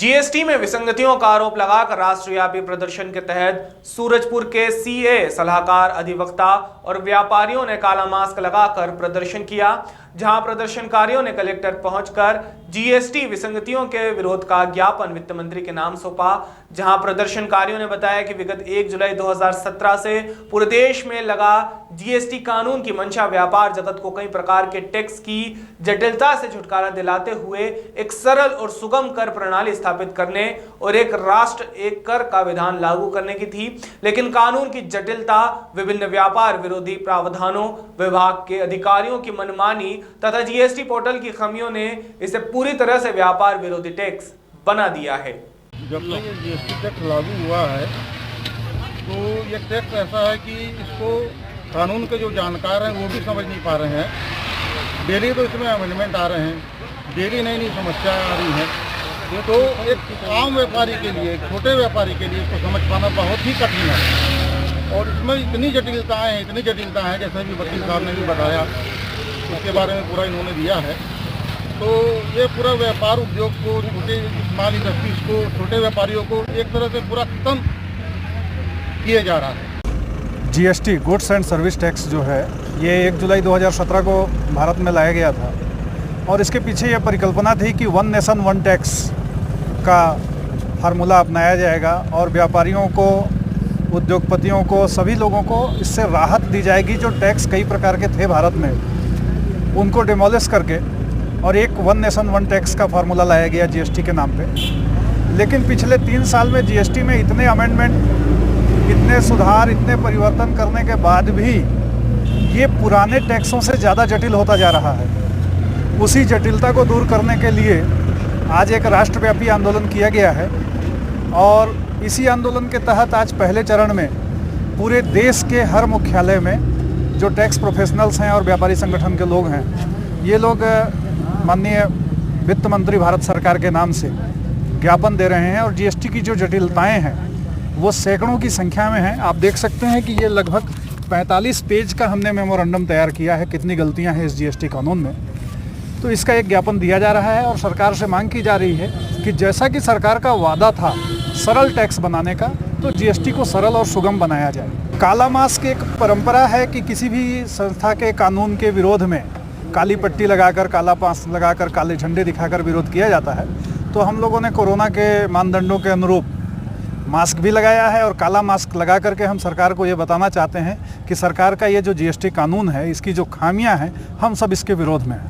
GST में विसंगतियों का आरोप लगाकर राष्ट्रव्यापी प्रदर्शन के तहत सूरजपुर के सीए सलाहकार, अधिवक्ता और व्यापारियों ने काला मास्क लगाकर प्रदर्शन किया, जहां प्रदर्शनकारियों ने कलेक्टर पहुंचकर जीएसटी विसंगतियों के विरोध का ज्ञापन वित्त मंत्री के नाम सौंपा। जहां प्रदर्शनकारियों ने बताया कि विगत 1 जुलाई 2017 से पूरे देश में लगा जीएसटी कानून की मंशा व्यापार जगत को कई प्रकार के टैक्स की जटिलता से छुटकारा दिलाते हुए एक सरल और सुगम कर प्रणाली स्थापित करने और एक राष्ट्र एक कर का विधान लागू करने की थी। लेकिन कानून की जटिलता, विभिन्न व्यापार विरोधी प्रावधानों, विभाग के अधिकारियों की मनमानी तथा जीएसटी पोर्टल की खामियों ने इसे पूरी तरह से व्यापार विरोधी टैक्स बना दिया है। जब से ये जीएसटी टैक्स लागू हुआ है तो ये टैक्स ऐसा है कि इसको कानून के जो जानकार हैं वो भी समझ नहीं पा रहे हैं। डेली तो इसमें अमेंडमेंट आ रहे हैं, डेली नई नई समस्याएं आ रही हैं, तो एक आम व्यापारी के लिए, एक छोटे व्यापारी के लिए इसको समझ पाना बहुत ही कठिन है। और इसमें इतनी जटिलताएँ हैं, जैसे भी वकील साहब ने भी बताया, उसके बारे में पूरा इन्होंने दिया है। तो ये पूरा व्यापार उद्योग को, छोटे स्मॉल इंडस्ट्रीज को, छोटे व्यापारियों को एक तरह से पूरा खत्म किए जा रहा है। GST goods and service tax जो है ये 1 जुलाई 2017 को भारत में लाया गया था और इसके पीछे ये परिकल्पना थी कि वन नेशन वन टैक्स का फार्मूला अपनाया जाएगा और व्यापारियों को, उद्योगपतियों को, सभी लोगों को इससे राहत दी जाएगी। जो टैक्स कई प्रकार के थे भारत में उनको डिमोलिश करके और एक वन नेशन वन टैक्स का फार्मूला लाया गया जीएसटी के नाम पे। लेकिन पिछले 3 साल में जीएसटी में इतने अमेंडमेंट, इतने सुधार, इतने परिवर्तन करने के बाद भी ये पुराने टैक्सों से ज़्यादा जटिल होता जा रहा है। उसी जटिलता को दूर करने के लिए आज एक राष्ट्रव्यापी आंदोलन किया गया है और इसी आंदोलन के तहत आज पहले चरण में पूरे देश के हर मुख्यालय में जो टैक्स प्रोफेशनल्स हैं और व्यापारी संगठन के लोग हैं, ये लोग माननीय वित्त मंत्री भारत सरकार के नाम से ज्ञापन दे रहे हैं और जीएसटी की जो जटिलताएं हैं वो सैकड़ों की संख्या में हैं। आप देख सकते हैं कि ये लगभग 45 पेज का हमने मेमोरेंडम तैयार किया है, कितनी गलतियां हैं इस जीएसटी कानून में। तो इसका एक ज्ञापन दिया जा रहा है और सरकार से मांग की जा रही है कि जैसा कि सरकार का वादा था सरल टैक्स बनाने का, तो जीएसटी को सरल और सुगम बनाया जाए। काला मास्क एक परंपरा है कि किसी भी संस्था के कानून के विरोध में काली पट्टी लगाकर, काला मास्क लगाकर, काले झंडे दिखाकर विरोध किया जाता है। तो हम लोगों ने कोरोना के मानदंडों के अनुरूप मास्क भी लगाया है और काला मास्क लगा करके हम सरकार को ये बताना चाहते हैं कि सरकार का ये जो जीएसटी कानून है, इसकी जो खामियां हैं, हम सब इसके विरोध में हैं।